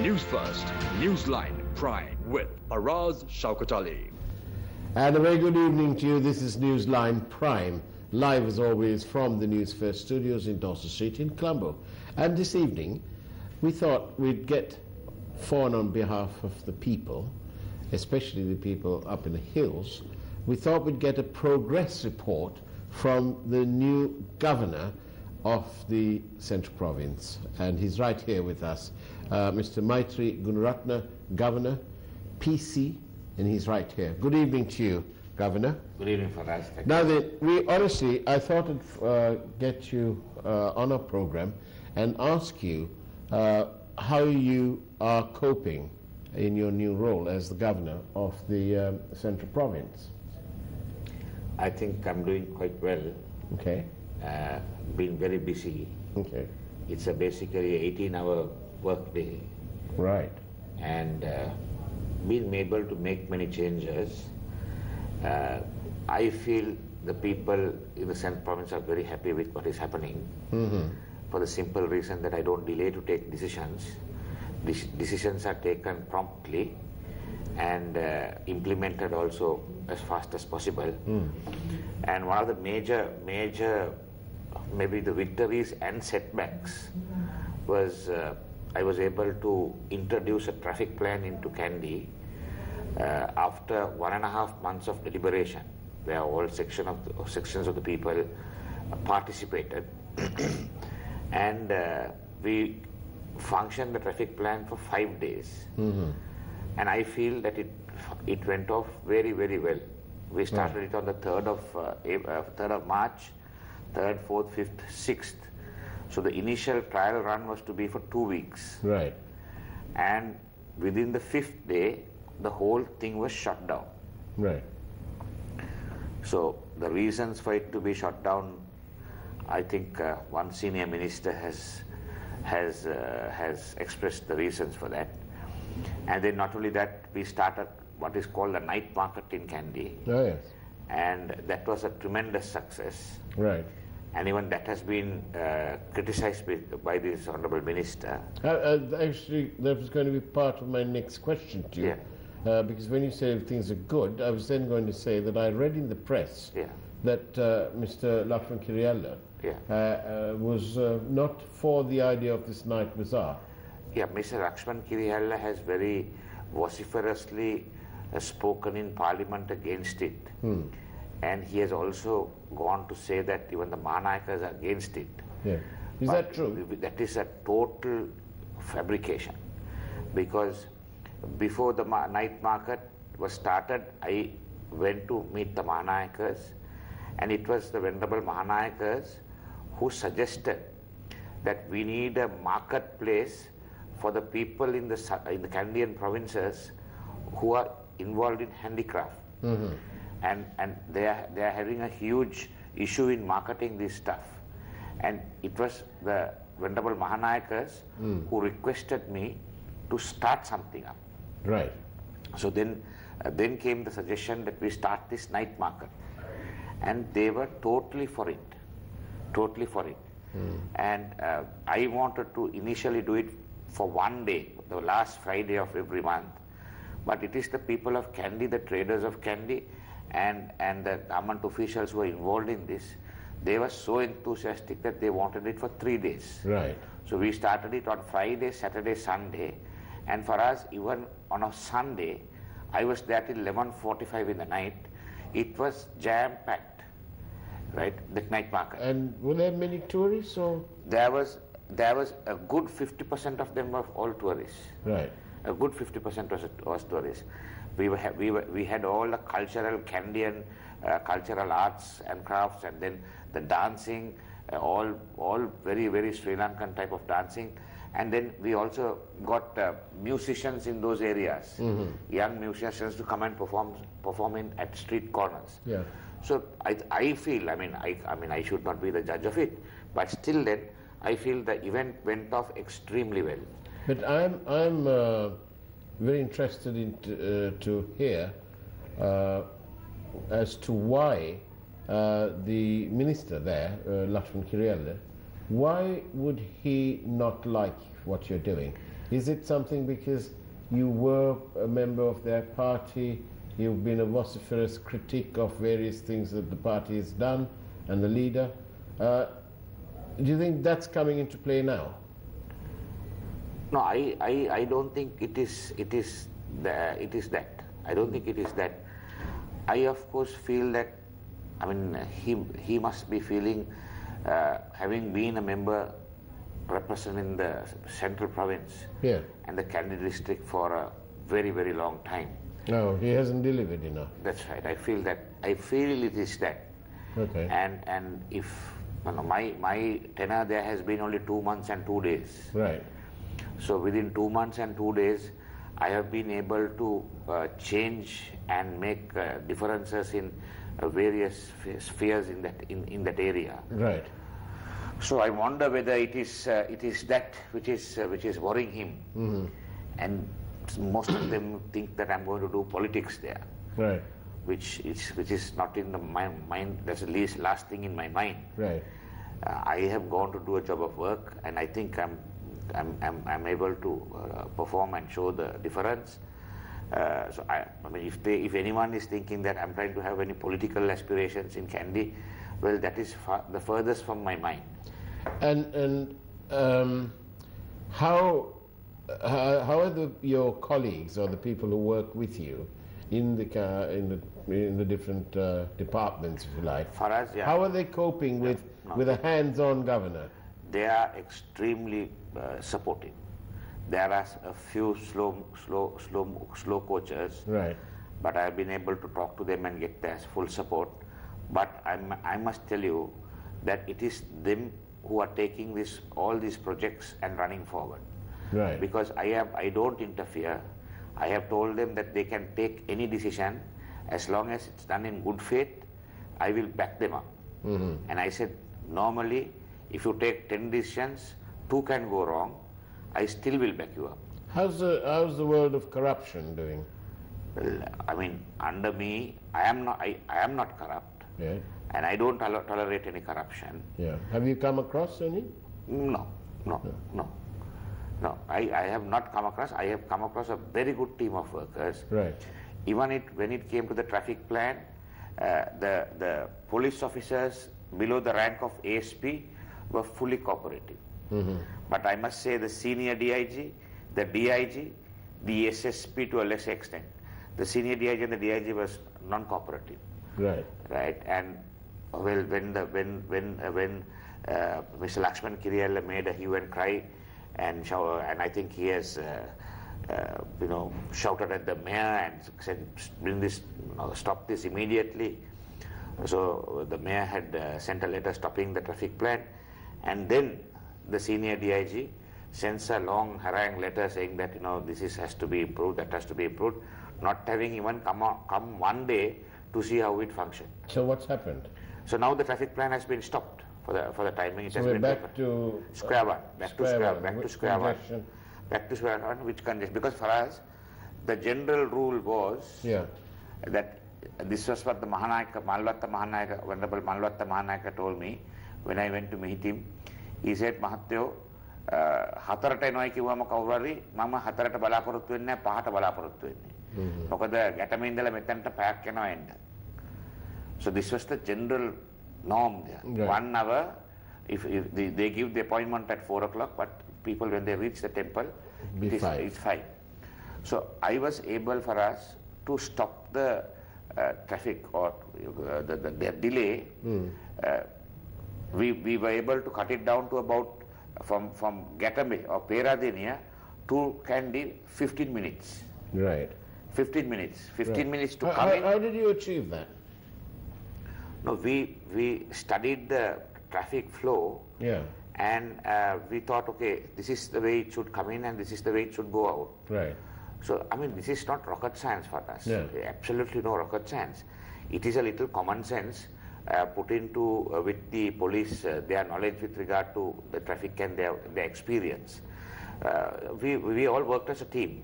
News First, Newsline Prime with Faraz Shaukat Ali. And a very good evening to you. This is Newsline Prime, live as always from the Newsfirst studios in Dorset Street in Colombo. And this evening, we thought we'd get phone on behalf of the people, especially the people up in the hills. We thought we'd get a progress report from the new governor of the Central Province, and he's right here with us, Mr. Maithri Gunaratna, Governor, PC, and he's right here. Good evening to you, Governor. Good evening, Faraz. Now then, I thought I'd get you on our program and ask you how you are coping in your new role as the Governor of the Central Province. I think I'm doing quite well. Okay. Been very busy. Okay. It's a basically 18-hour work day. Right. And been able to make many changes. I feel the people in the Central Province are very happy with what is happening, for the simple reason that I don't delay to take decisions. Decisions are taken promptly and implemented also as fast as possible. And one of the major maybe the victories and setbacks was I was able to introduce a traffic plan into Kandy after 1.5 months of deliberation, where all sections of the people participated. And we functioned the traffic plan for 5 days. And I feel that it went off very, very well. We started it on the 3rd of March, 3rd, 4th, 5th, 6th. So the initial trial run was to be for 2 weeks. Right. And within the 5th day, the whole thing was shut down. Right. So the reasons for it to be shut down, I think one senior minister has expressed the reasons for that. And then not only that, we started what is called the night market in Kandy. Oh, yes. And that was a tremendous success. Right. And even that has been criticized by this Honourable Minister. Actually, that was going to be part of my next question to you. Yeah. Because when you say things are good, I was then going to say that I read in the press that Mr. Lakshman Kiriella was not for the idea of this night bazaar. Yeah, Mr. Lakshman Kiriella has very vociferously spoken in Parliament against it. And he has also gone to say that even the Mahanayakas are against it. Yeah. Is that true? That is a total fabrication. Because before the night market was started, I went to meet the Mahanayakas, and it was the Venerable Mahanayakas who suggested that we need a marketplace for the people in the Kandyan provinces who are involved in handicraft. And they are having a huge issue in marketing this stuff. And it was the Venerable Mahanayakas who requested me to start something up. Right. So then came the suggestion that we start this night market. And they were totally for it. Totally for it. And I wanted to initially do it for 1 day, the last Friday of every month. But it is the people of Kandy, the traders of Kandy, and the government officials who were involved in this, they were so enthusiastic that they wanted it for 3 days. Right. So we started it on Friday, Saturday, Sunday, and for us, even on a Sunday, I was there till 11:45 in the night. It was jam-packed, right, the night market. And were there many tourists, or? There was a good 50% of them were all tourists. Right. A good 50% was tourists. We had all the cultural Kandian cultural arts and crafts, and then the dancing, all very, very Sri Lankan type of dancing. And then we also got musicians in those areas, young musicians to come and perform at street corners. Yeah. So I feel, I should not be the judge of it, but still then I feel the event went off extremely well. But I'm very interested in to hear as to why the minister there, Lakshman Kiriella, why would he not like what you're doing. Is it something because you were a member of their party, you've been a vociferous critic of various things that the party has done, and the leader? Do you think that's coming into play now? No, I don't think it is that. I don't think it is that. I of course feel that, I mean, he must be feeling, having been a member representing the central province and the Kandy district for a very, very long time. No, he hasn't delivered enough. That's right. I feel it is that. Okay. And if my tenure there has been only 2 months and 2 days. Right. So within 2 months and 2 days, I have been able to change and make differences in various spheres in that area. Right. So I wonder whether it is that which is worrying him, and most of them think that I'm going to do politics there. Right. Which is not in my mind. That's the last thing in my mind. Right. I have gone to do a job of work, and I think I'm able to perform and show the difference. So I mean, if anyone is thinking that I'm trying to have any political aspirations in Kandy, well, that is the furthest from my mind. And how are your colleagues or the people who work with you in the different departments, if you like? Faraz, yeah. How are they coping with a hands-on governor? They are extremely supportive. There are a few slow coaches, right? But I have been able to talk to them and get their full support. But I must tell you that it is them who are taking all these projects and running forward. Right. Because I don't interfere. I have told them that they can take any decision as long as it's done in good faith. I will back them up. And I said, normally, if you take 10 decisions, 2 can go wrong. I still will back you up. How's the world of corruption doing? Well, I mean, under me, I am not corrupt. Yeah. And I don't tolerate any corruption. Yeah. Have you come across any? No. I have not come across. I have come across a very good team of workers. Right. Even when it came to the traffic plan, the police officers below the rank of ASP were fully cooperative. But I must say the senior DIG, the DIG, the SSP to a less extent. The senior DIG and the DIG was non-cooperative. Right. Right. And well, when Mr. Lakshman Kiriyalla made a hue and cry, and I think he has shouted at the mayor and said, stop this immediately. So the mayor had sent a letter stopping the traffic plan, and then the senior DIG sends a long harangue letter saying that this has to be improved, that has to be improved, not having even come one day to see how it functioned. So what's happened? So now the traffic plan has been stopped for the timing. It so has we're been back to square one, back to square one, which congestion. Because for us, the general rule was that this was what the Venerable Malwatta Mahanayaka told me when I went to meet him. He said, Mahathyo, 4ට එනවයි කිව්වම කවුරු හරි මම 4ට බලාපොරොත්තු වෙන්නේ නැහැ 5ට බලාපොරොත්තු වෙන්නේ. මොකද ගැටම ඉඳලා මෙතනට පැයක් යනවා එන්න. So this was the general norm there. Right. 1 hour, if they give the appointment at 4 o'clock, but people when they reach the temple, it's 5. So I was able for us to stop the traffic or the delay. We were able to cut it down to about from Gatame or Peradeniya to Kandy 15 minutes. Right. 15 minutes. 15 minutes to come in. How did you achieve that? No, we studied the traffic flow. Yeah. And we thought, okay, this is the way it should come in and this is the way it should go out. Right. So, I mean, this is not rocket science for us. Yeah. Absolutely no rocket science. It is a little common sense put into with the police, their knowledge with regard to the traffic and their experience. We all worked as a team.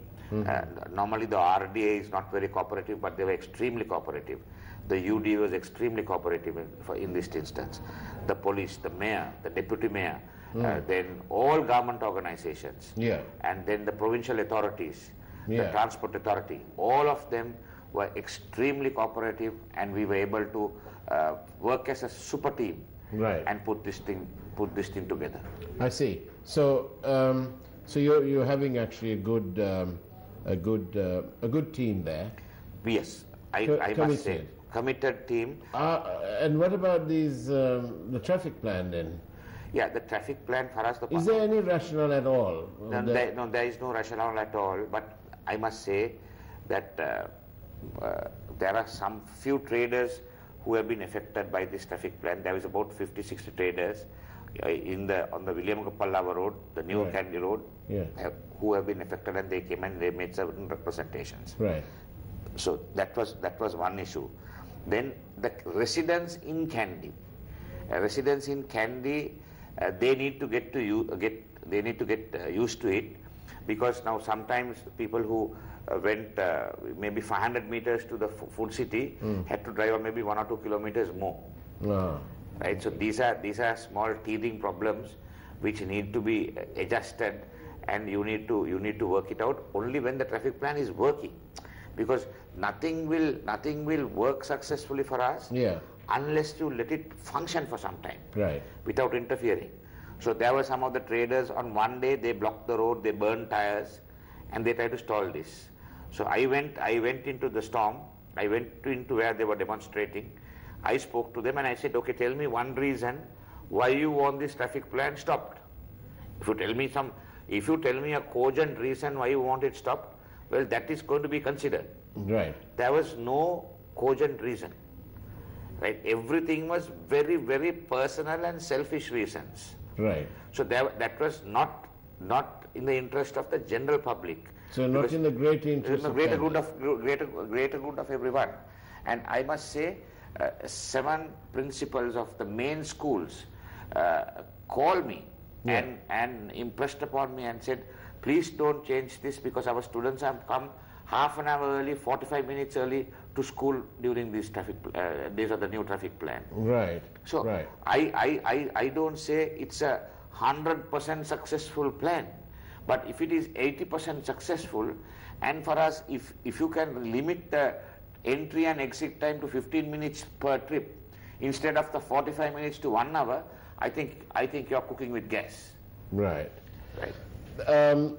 Normally the RDA is not very cooperative, but they were extremely cooperative. The UD was extremely cooperative in this instance. The police, the mayor, the deputy mayor, then all government organizations, Yeah. and then the provincial authorities, the transport authority, all of them were extremely cooperative, and we were able to work as a super team, Right. and put this thing together. I see. So, so you're having actually a good team there. Yes, I must say, committed team. And what about these the traffic plan then? Yeah, the traffic plan, Faraz, Is there any rationale at all? No, there is no rationale at all. But I must say that there are some few traders who have been affected by this traffic plan. There is about 50-60 traders on the William Pallava road, the new Kandy road, who have been affected, and they came and they made certain representations. Right. So that was one issue. Then the residents in Kandy, they need to get used to it, because now sometimes people who went maybe 500 meters to the food city had to drive maybe 1 or 2 kilometers more. Right. So these are small teething problems which need to be adjusted, and you need to work it out only when the traffic plan is working, because nothing will work successfully for us unless you let it function for some time, right, without interfering. So there were some of the traders, on one day they blocked the road, they burned tires, and they tried to stall this. So I went into the storm. I went into where they were demonstrating. I spoke to them and I said, okay, tell me one reason why you want this traffic plan stopped. If you tell me a cogent reason why you want it stopped, well, that is going to be considered. Right. There was no cogent reason. Right. Everything was very, very personal and selfish reasons. Right. So that was not in the interest of the general public. So not in the greater interest of greater good of everyone. And I must say, 7 principals of the main schools called me and impressed upon me and said, please don't change this, because our students have come half an hour early, 45 minutes early to school during this days of the new traffic plan. Right. So right. I don't say it's a 100% successful plan, but if it is 80% successful, and for us, if you can limit the entry and exit time to 15 minutes per trip instead of the 45 minutes to 1 hour, I think you're cooking with gas. Right. Right.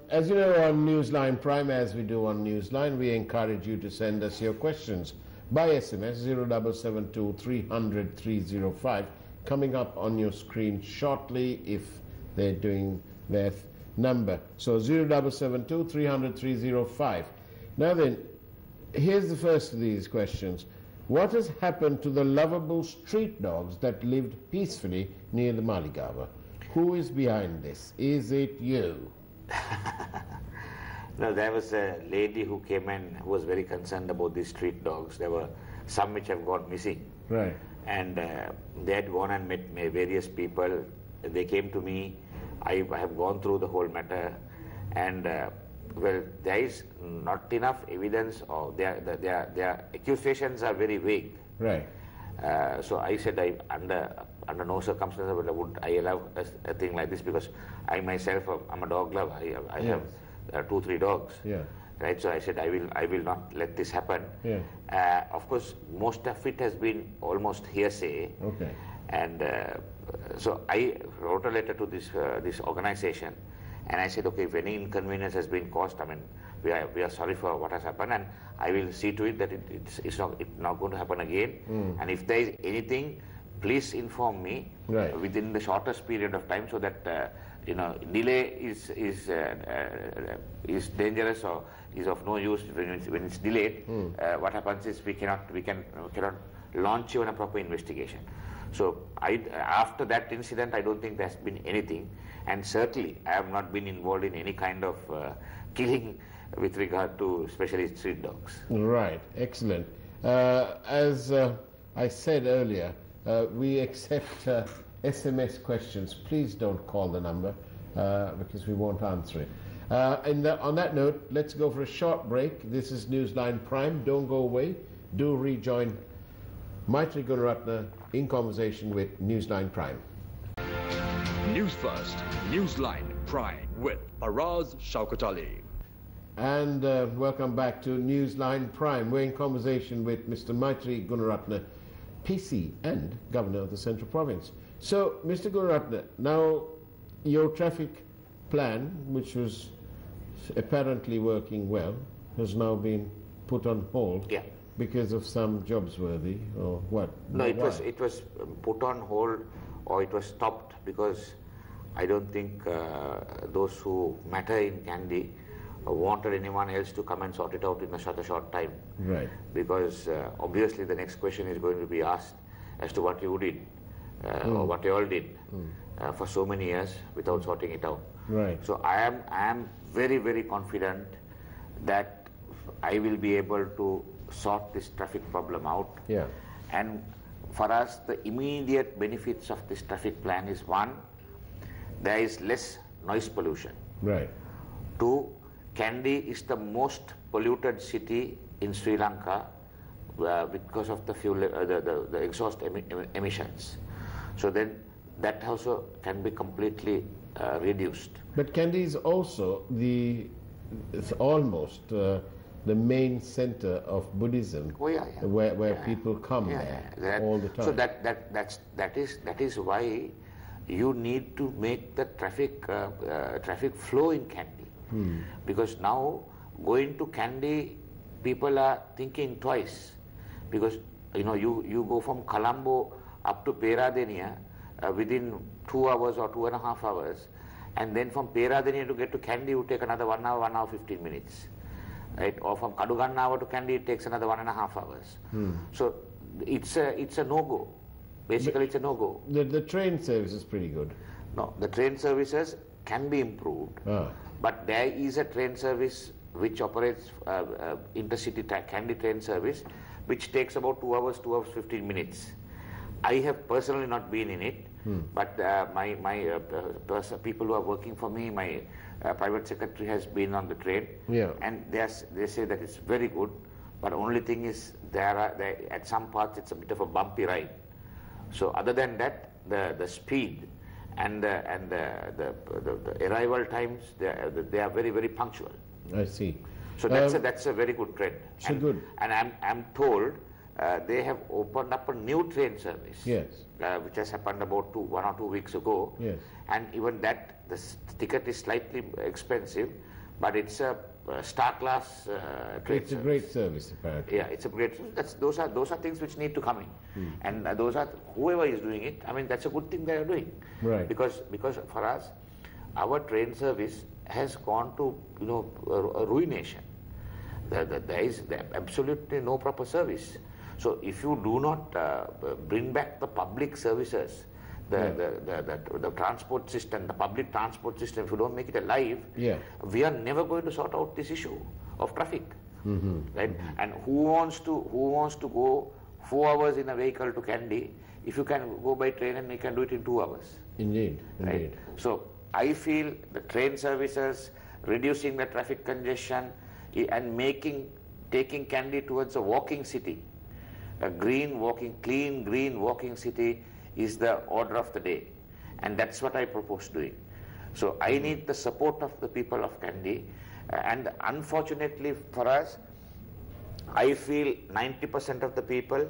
As you know, on Newsline Prime, as we do on Newsline, we encourage you to send us your questions by SMS 0772 300 305, coming up on your screen shortly if they're doing their number. So 0772 300 305. Now then, here's the first of these questions. What has happened to the lovable street dogs that lived peacefully near the Maligava? Who is behind this? Is it you? No, there was a lady who came in who was very concerned about these street dogs. There were some which have gone missing. Right. And they had gone and met various people. They came to me. I have gone through the whole matter. And, well, there is not enough evidence, or their accusations are very vague. Right. So I said, under no circumstances would I allow a thing like this, because I myself, I'm a dog lover. I have 2-3 dogs. Yeah. Right. So I said, I will not let this happen. Yeah. Of course, most of it has been almost hearsay. Okay. And so I wrote a letter to this organization, and I said, okay, if any inconvenience has been caused, I mean, we are sorry for what has happened, and I will see to it that it's not going to happen again. And if there is anything, please inform me within the shortest period of time, so that delay is dangerous or is of no use when it's delayed. What happens is we cannot launch even a proper investigation. So after that incident, I don't think there's been anything, and certainly I have not been involved in any kind of killing with regard to especially street dogs. Right, excellent. As I said earlier, we accept SMS questions. Please don't call the number because we won't answer it. On that note, let's go for a short break. This is Newsline Prime. Don't go away. Do rejoin Maithri in conversation with Newsline Prime. News First, Newsline Prime with Faraz Shaukatali. And welcome back to Newsline Prime. We're in conversation with Mr. Maithri Gunaratne, PC and Governor of the Central Province. So, Mr. Gunaratne, now your traffic plan, which was apparently working well, has now been put on hold because of some jobs worthy or what? No, it was put on hold, or it was stopped because I don't think those who matter in Kandy wanted anyone else to come and sort it out in a short time. Right. Because obviously the next question is going to be asked as to what you did or what you all did for so many years without sorting it out. Right. So I am very, very confident that I will be able to sort this traffic problem out. Yeah. And for us, the immediate benefits of this traffic plan is, one, there is less noise pollution. Right. Two, Kandy is the most polluted city in Sri Lanka because of the fuel, the exhaust emissions. So then that also can be completely reduced. But Kandy is also almost the main center of Buddhism, where people come all the time. So that is why you need to make the traffic flow in Kandy. Because now going to Kandy, people are thinking twice, because you go from Colombo up to Peradeniya within 2 hours or 2.5 hours, and then from Peradeniya to get to Kandy you take another 1 hour, 1 hour 15 minutes, right? Or from Kadugannawa to Kandy it takes another 1.5 hours. So it's a no-go. Basically, it's a no-go. The train service is pretty good. No, the train services can be improved. But there is a train service which operates intercity Kandy train service, which takes about 2 hours, 2 hours 15 minutes. I have personally not been in it, but my people who are working for me, my private secretary has been on the train, and they say that it's very good. But only thing is, at some parts it's a bit of a bumpy ride. So other than that, the speed and the arrival times, they are very, very punctual. I see. So that's a very good trend. So good. And I'm told they have opened up a new train service. Yes. Which has happened about 1 or 2 weeks ago. Yes. And even that, the ticket is slightly expensive, but it's a star-class train It's a great service, apparently. Yeah, it's a great service. Those are things which need to come in. And those are, whoever is doing it, I mean, that's a good thing they are doing. Right. Because for us, our train service has gone to, a ruination. There is absolutely no proper service. So if you do not bring back the public services, the transport system, the public transport system, if you don't make it alive, we are never going to sort out this issue of traffic. Right? And who wants to go 4 hours in a vehicle to Kandy if you can go by train and you can do it in 2 hours? Indeed. Right? So I feel the train services, reducing the traffic congestion, and taking Kandy towards a walking city, a clean green walking city, is the order of the day. And that's what I propose doing. So I need the support of the people of Kandy. And unfortunately for us, I feel 90% of the people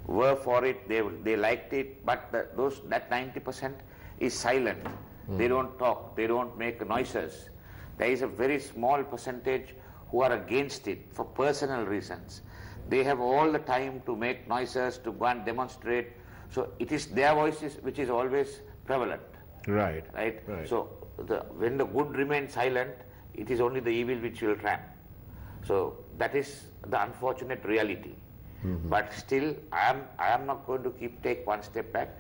were for it, they liked it, but that 90% is silent. They don't talk, they don't make noises. There is a very small percentage who are against it for personal reasons. They have all the time to make noises, to go and demonstrate. So it is their voices which is always prevalent. Right. So when the good remains silent, it is only the evil which will triumph. So that is the unfortunate reality. But still, I am not going to take one step back.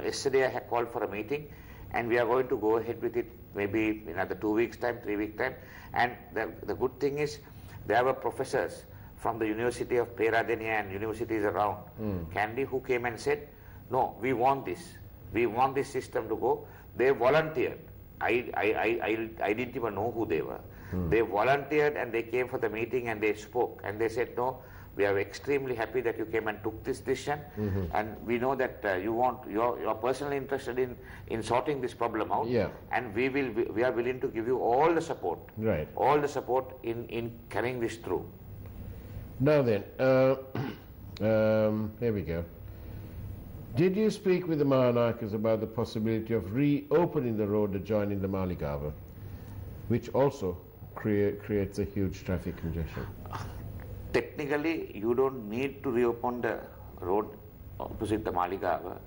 Yesterday I had called for a meeting, and we are going to go ahead with it maybe in another 2 weeks' time, 3 weeks' time. And the good thing is, there were professors from the University of Peradeniya and universities around Kandy who came and said, no, we want this. We want this system to go. They volunteered. I didn't even know who they were. They volunteered and they came for the meeting and they spoke. And they said, no, We are extremely happy that you came and took this decision, and we know that you're personally interested in sorting this problem out, and we are willing to give you all the support, all the support in carrying this through. Now then, here we go. Did you speak with the Mahanakas about the possibility of reopening the road adjoining the Maligava, which also creates a huge traffic congestion? Technically, you don't need to reopen the road opposite the Maligava.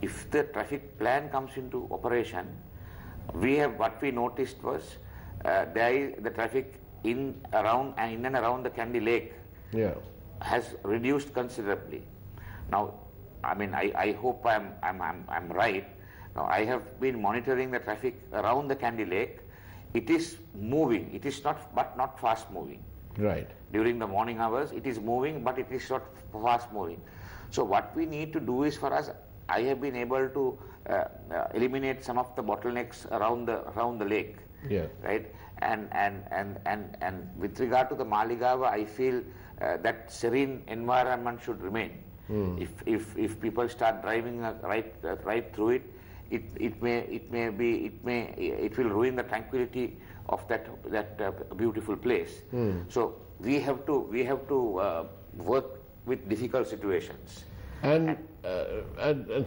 If the traffic plan comes into operation, what we noticed was the traffic in and around the Kandy Lake has reduced considerably. Now, I mean, I hope I'm right. Now, I have been monitoring the traffic around the Kandy Lake. It is moving. It is not fast moving. Right. During the morning hours, it is moving, but it is not fast moving. So what we need to do is, for us, I have been able to eliminate some of the bottlenecks around the lake. Yeah. Right. And with regard to the Maligava, I feel that serene environment should remain. If people start driving right through it, it will ruin the tranquility of that beautiful place. So we have to work with difficult situations. And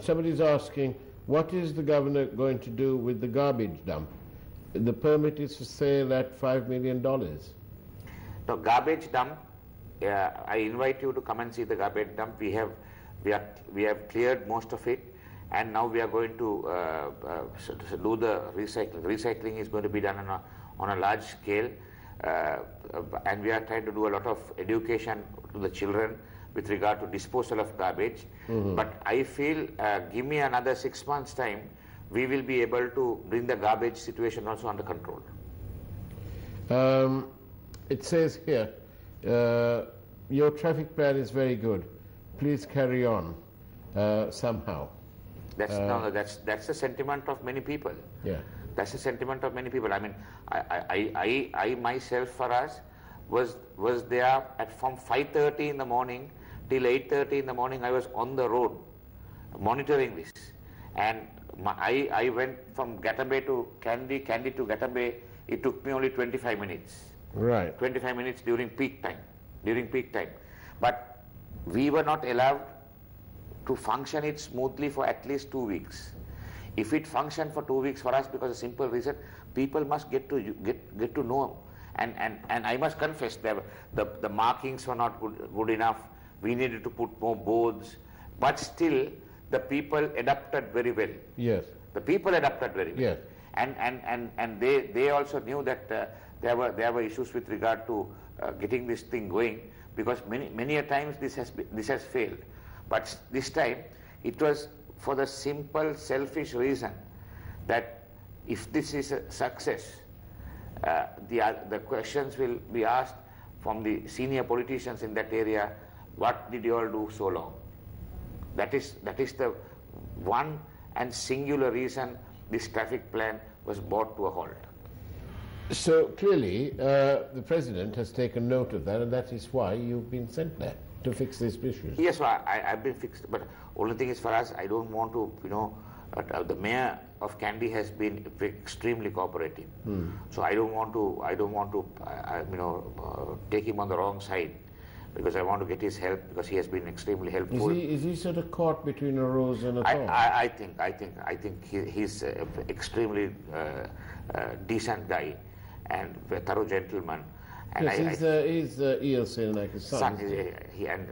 somebody's asking, what is the governor going to do with the garbage dump? The permit is for sale at $5 million. The garbage dump, I invite you to come and see the garbage dump. We have cleared most of it, and now we are going to do the recycling. Recycling is going to be done on a large scale, and we are trying to do a lot of education to the children with regard to disposal of garbage. But I feel, give me another 6 months' time, we will be able to bring the garbage situation also under control. It says here, your traffic plan is very good. Please carry on somehow. That's the sentiment of many people. Yeah. That's the sentiment of many people. I mean, I myself, Faraz, was there from 5:30 in the morning till 8:30 in the morning. I was on the road monitoring this, and I went from Gatabe to Kandy to Gatabe. It took me only 25 minutes. Right. 25 minutes during peak time. But we were not allowed to function it smoothly for at least 2 weeks. If it functioned for 2 weeks for us, because a simple reason, people must get to know. And I must confess that the markings were not good enough. We needed to put more boards, but still the people adapted very well. Yes. The people adapted very well. Yes. And they also knew that there were issues with regard to getting this thing going, because many a times this has failed. But this time it was for the simple selfish reason that if this is a success, the questions will be asked from the senior politicians in that area. What did you all do so long? That is the one and singular reason this traffic plan was brought to a halt. So clearly, the President has taken note of that, and that is why you've been sent there to fix these issues. Yes, well, I've been fixed, but only thing is, for us, I don't want to, the mayor of Kandy has been extremely cooperative. So I don't want to, take him on the wrong side, because I want to get his help, because he has been extremely helpful. Is he sort of caught between a rose and a thorn? I think he's extremely decent guy and a thorough gentleman. And yes, he's ELC like his son. And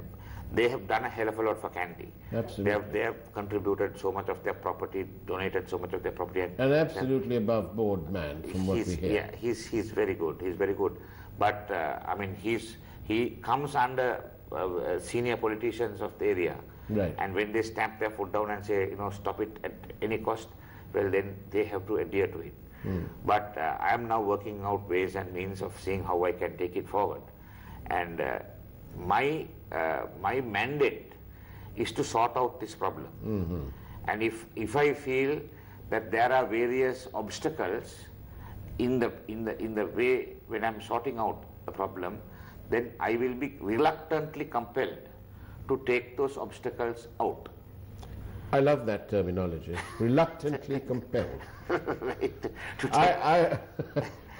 they have done a hell of a lot for Kandy. Absolutely. They have contributed so much of their property, donated so much of their property. An absolutely above board man, from what we hear. Yeah, he's very good. He's very good. But I mean, he comes under senior politicians of the area. Right. And when they stamp their foot down and say, stop it at any cost, well, then they have to adhere to it. But I am now working out ways and means of seeing how I can take it forward. And my mandate is to sort out this problem. And if I feel that there are various obstacles in the way when I'm sorting out the problem, then I will be reluctantly compelled to take those obstacles out. I love that terminology, reluctantly compelled. Right.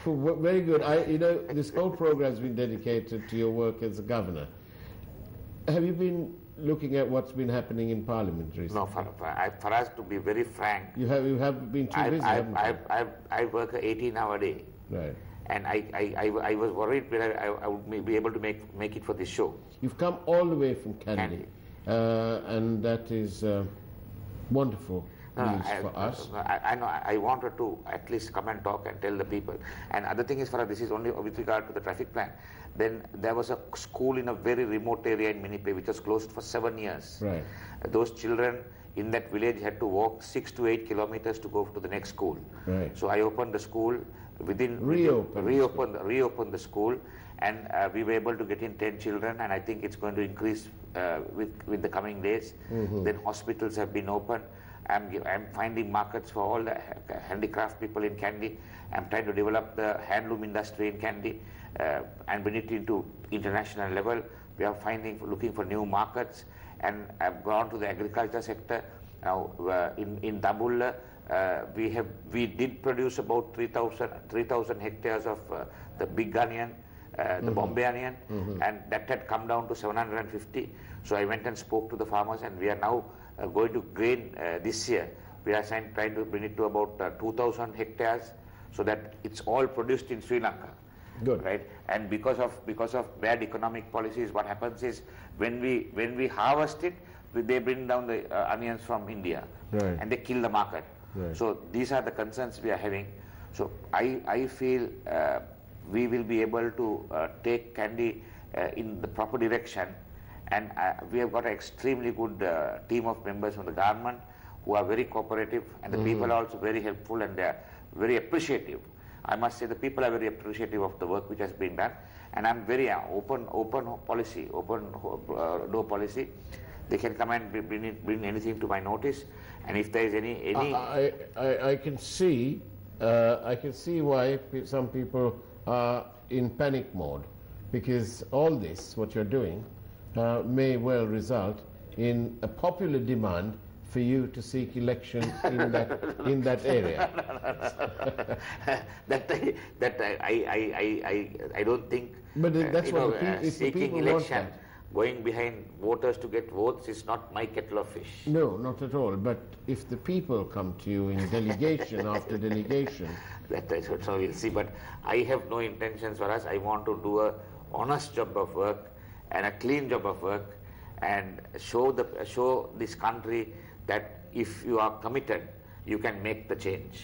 Very good. You know, this whole program has been dedicated to your work as a governor. Have you been looking at what's been happening in Parliament recently? No, Faraz, to be very frank, you have been too busy, haven't you? I work an 18-hour day. Right. And I was worried whether I would be able to make it for this show. You've come all the way from Kandy, and that is wonderful news for us. I know. I wanted to at least come and talk and tell the people. And other thing is, Farah, this is only with regard to the traffic plan. Then there was a school in a very remote area in Minipe which was closed for 7 years. Right. Those children in that village had to walk 6 to 8 kilometers to go to the next school. Right. So I opened the school, reopened the school, and we were able to get in 10 children, and I think it's going to increase with the coming days. Then hospitals have been opened. I'm finding markets for all the handicraft people in Kandy. I'm trying to develop the handloom industry in Kandy and bring it into international level. We are looking for new markets, and I've gone to the agriculture sector. Now in Dabulla, we did produce about 3,000 hectares of the big onion, the Bombay onion, and that had come down to 750. So I went and spoke to the farmers, and we are now going to grain this year. We are trying to bring it to about 2,000 hectares, so that it's all produced in Sri Lanka. Good. Right? And because of bad economic policies, what happens is when we harvest it, they bring down the onions from India, right, and they kill the market. Right. So these are the concerns we are having. So I feel we will be able to take Kandy in the proper direction, and we have got an extremely good team of members from the government who are very cooperative, and the people are also very helpful, and they are very appreciative. I must say the people are very appreciative of the work which has been done, and I'm very open policy, open door policy. They can come and bring anything to my notice, and if there is any I can see why some people are in panic mode, because all this, what you're doing, may well result in a popular demand for you to seek election in that area. I don't think. But that's what seeking election, going behind voters to get votes is not my kettle of fish. No, not at all. But if the people come to you in delegation after delegation, so we'll see. But I have no intentions for us. I want to do a honest job of work and a clean job of work, and show this country that if you are committed, you can make the change.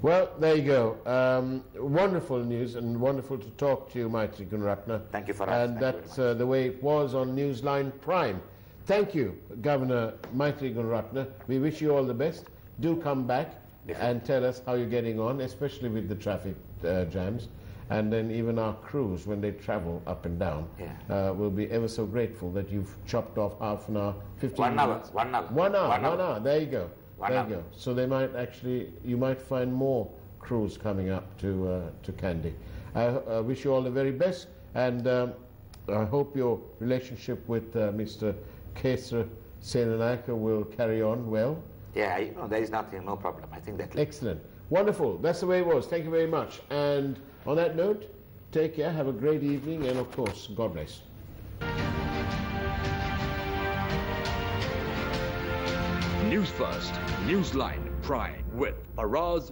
Well, there you go. Wonderful news, and wonderful to talk to you, Maithri Gunaratne. Thank you, Faraz. And that's the way it was on Newsline Prime. Thank you, Governor Maithri Gunaratne. We wish you all the best. Do come back and tell us how you're getting on, especially with the traffic jams. And then even our crews, when they travel up and down, will be ever so grateful that you've chopped off half an hour, 15 minutes. 1 hour. 1 hour. There you go. There you go. So they might you might find more crews coming up to Kandy. I wish you all the very best, and I hope your relationship with Mr. Kesra Senanayaka will carry on well. Yeah, there is nothing, no problem. I think that. Excellent. Wonderful. That's the way it was. Thank you very much. And on that note, take care, have a great evening, and of course, God bless. News First, Newsline Prime with Faraz.